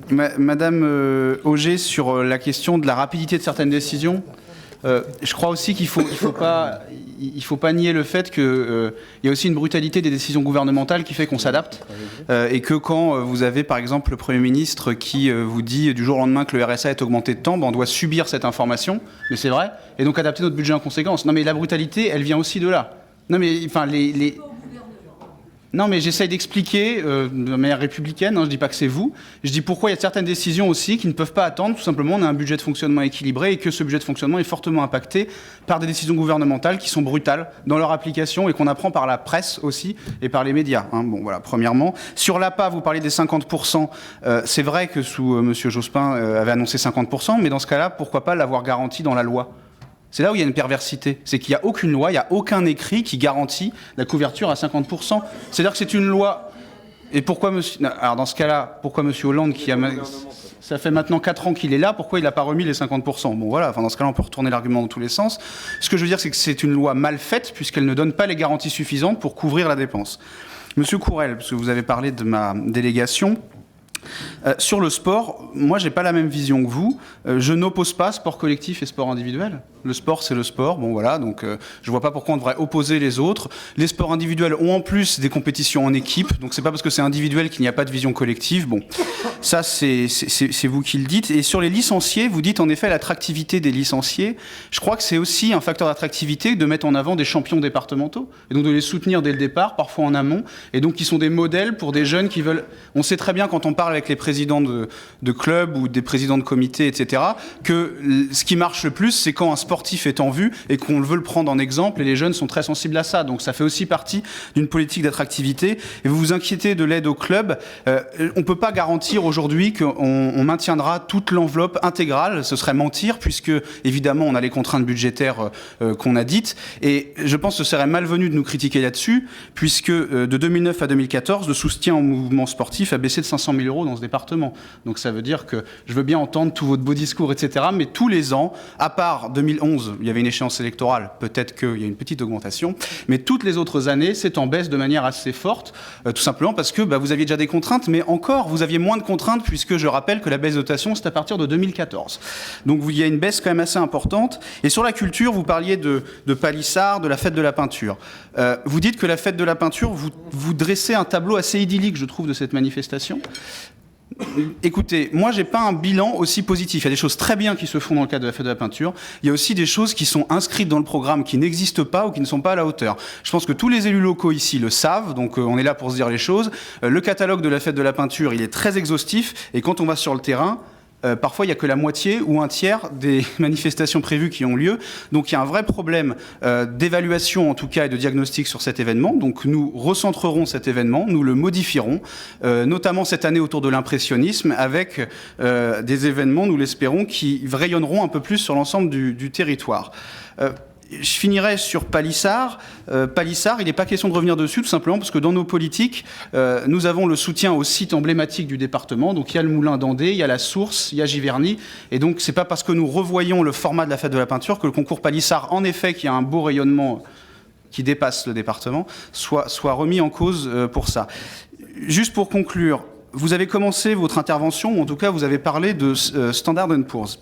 Madame Auger, sur la question de la rapidité de certaines décisions, je crois aussi qu'il faut pas nier le fait qu'il y a aussi une brutalité des décisions gouvernementales qui fait qu'on s'adapte et que quand vous avez par exemple le Premier ministre qui vous dit du jour au lendemain que le RSA est augmenté de temps, on doit subir cette information, mais c'est vrai, et donc adapter notre budget en conséquence. Non mais la brutalité, elle vient aussi de là. Non mais enfin Non, mais j'essaye d'expliquer de manière républicaine, hein, je dis pas que c'est vous, je dis pourquoi il y a certaines décisions aussi qui ne peuvent pas attendre, tout simplement on a un budget de fonctionnement équilibré et que ce budget de fonctionnement est fortement impacté par des décisions gouvernementales qui sont brutales dans leur application et qu'on apprend par la presse aussi et par les médias. Hein. Bon voilà, premièrement. Sur l'APA, vous parlez des 50%, c'est vrai que sous M. Jospin avait annoncé 50%, mais dans ce cas-là, pourquoi pas l'avoir garanti dans la loi ? C'est là où il y a une perversité. C'est qu'il n'y a aucune loi, il n'y a aucun écrit qui garantit la couverture à 50%. C'est-à-dire que c'est une loi. Et pourquoi monsieur... Alors dans ce cas-là, pourquoi M. Hollande, qui a... Ça fait maintenant 4 ans qu'il est là, pourquoi il n'a pas remis les 50%? Bon voilà, enfin, dans ce cas-là, on peut retourner l'argument dans tous les sens. Ce que je veux dire, c'est que c'est une loi mal faite, puisqu'elle ne donne pas les garanties suffisantes pour couvrir la dépense. Monsieur Courel, parce que vous avez parlé de ma délégation... sur le sport, moi j'ai pas la même vision que vous. Je n'oppose pas sport collectif et sport individuel. Le sport c'est le sport, bon voilà, donc je vois pas pourquoi on devrait opposer les autres. Les sports individuels ont en plus des compétitions en équipe, donc c'est pas parce que c'est individuel qu'il n'y a pas de vision collective. Bon, ça c'est vous qui le dites. Et sur les licenciés, vous dites en effet l'attractivité des licenciés. Je crois que c'est aussi un facteur d'attractivité de mettre en avant des champions départementaux, et donc de les soutenir dès le départ, parfois en amont, et donc qui sont des modèles pour des jeunes qui veulent... On sait très bien quand on parle avec les présidents de clubs ou des présidents de comités, etc., que ce qui marche le plus, c'est quand un sportif est en vue et qu'on veut le prendre en exemple, et les jeunes sont très sensibles à ça. Donc ça fait aussi partie d'une politique d'attractivité. Et vous vous inquiétez de l'aide aux clubs. On ne peut pas garantir aujourd'hui qu'on maintiendra toute l'enveloppe intégrale. Ce serait mentir, puisque évidemment on a les contraintes budgétaires qu'on a dites. Et je pense que ce serait malvenu de nous critiquer là-dessus, puisque de 2009 à 2014, le soutien au mouvement sportif a baissé de 500 000 € dans ce département. Donc ça veut dire que je veux bien entendre tous vos beaux discours, etc. Mais tous les ans, à part 2011, il y avait une échéance électorale, peut-être qu'il y a une petite augmentation, mais toutes les autres années, c'est en baisse de manière assez forte, tout simplement parce que vous aviez déjà des contraintes, mais encore, vous aviez moins de contraintes, puisque je rappelle que la baisse de dotation, c'est à partir de 2014. Donc il y a une baisse quand même assez importante. Et sur la culture, vous parliez de Palisard, de la fête de la peinture. Vous dites que la fête de la peinture, vous dressez un tableau assez idyllique, je trouve, de cette manifestation. Écoutez, moi j'ai pas un bilan aussi positif. Il y a des choses très bien qui se font dans le cadre de la fête de la peinture. Il y a aussi des choses qui sont inscrites dans le programme qui n'existent pas ou qui ne sont pas à la hauteur. Je pense que tous les élus locaux ici le savent, donc on est là pour se dire les choses. Le catalogue de la fête de la peinture, il est très exhaustif, et quand on va sur le terrain, parfois, il n'y a que la moitié ou un tiers des manifestations prévues qui ont lieu. Donc, il y a un vrai problème d'évaluation, en tout cas, et de diagnostic sur cet événement. Donc, nous recentrerons cet événement, nous le modifierons, notamment cette année autour de l'impressionnisme, avec des événements, nous l'espérons, qui rayonneront un peu plus sur l'ensemble du territoire. Je finirai sur Palisard. Palisard, il n'est pas question de revenir dessus, tout simplement parce que dans nos politiques, nous avons le soutien aux sites emblématiques du département. Donc il y a le Moulin d'Andé, il y a la Source, il y a Giverny. Et donc c'est pas parce que nous revoyons le format de la fête de la peinture que le concours Palisard, en effet, qui a un beau rayonnement qui dépasse le département, soit remis en cause pour ça. Juste pour conclure, vous avez commencé votre intervention, ou en tout cas vous avez parlé de Standard & Poor's.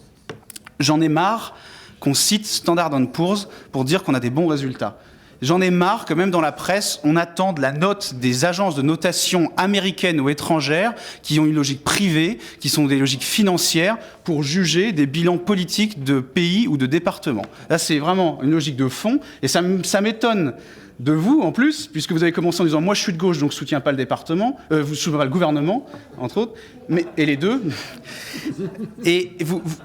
J'en ai marre qu'on cite Standard & Poor's pour dire qu'on a des bons résultats. J'en ai marre que même dans la presse, on attende la note des agences de notation américaines ou étrangères qui ont une logique privée, qui sont des logiques financières, pour juger des bilans politiques de pays ou de départements. Là, c'est vraiment une logique de fond, et ça m'étonne de vous, en plus, puisque vous avez commencé en disant « moi, je suis de gauche, donc je ne soutiens pas le département, vous soutenez pas le gouvernement, entre autres, et les deux. » Et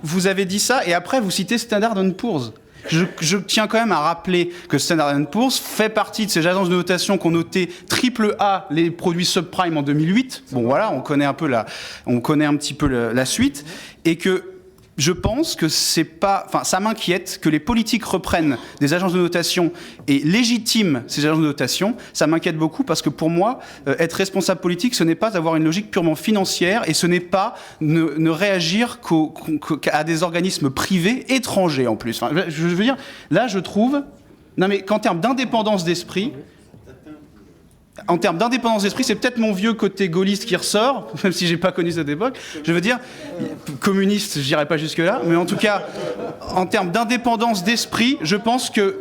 vous avez dit ça, et après, vous citez Standard & Poor's. Je tiens quand même à rappeler que Standard & Poor's fait partie de ces agences de notation qui ont noté AAA les produits subprime en 2008. Bon, voilà, on connaît un petit peu la suite, et que je pense que c'est pas... Enfin, ça m'inquiète que les politiques reprennent des agences de notation et légitiment ces agences de notation. Ça m'inquiète beaucoup parce que pour moi, être responsable politique, ce n'est pas avoir une logique purement financière, et ce n'est pas ne réagir qu'à des organismes privés étrangers en plus. Enfin, je veux dire, là, je trouve... Non mais qu'en termes d'indépendance d'esprit... en termes d'indépendance d'esprit, c'est peut-être mon vieux côté gaulliste qui ressort, même si j'ai pas connu cette époque. Je veux dire, communiste, je dirais pas jusque-là, mais en tout cas, en termes d'indépendance d'esprit, je pense que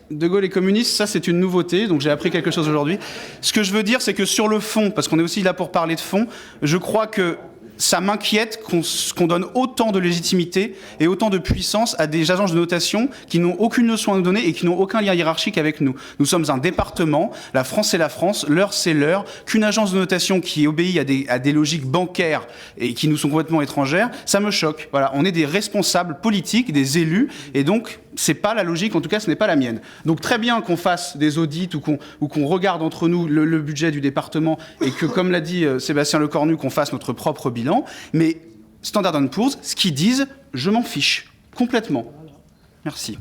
De Gaulle est communiste, ça c'est une nouveauté, donc j'ai appris quelque chose aujourd'hui. Ce que je veux dire, c'est que sur le fond, parce qu'on est aussi là pour parler de fond, je crois que ça m'inquiète qu'on donne autant de légitimité et autant de puissance à des agences de notation qui n'ont aucune leçon à nous donner et qui n'ont aucun lien hiérarchique avec nous. Nous sommes un département, la France c'est la France, l'heure c'est l'heure, qu'une agence de notation qui obéit à des logiques bancaires et qui nous sont complètement étrangères, ça me choque. Voilà, on est des responsables politiques, des élus, et donc c'est pas la logique, en tout cas ce n'est pas la mienne. Donc très bien qu'on fasse des audits ou qu'on regarde entre nous le budget du département et que, comme l'a dit Sébastien Lecornu, qu'on fasse notre propre bilan. Mais Standard & Poor's, ce qu'ils disent, je m'en fiche complètement. Merci.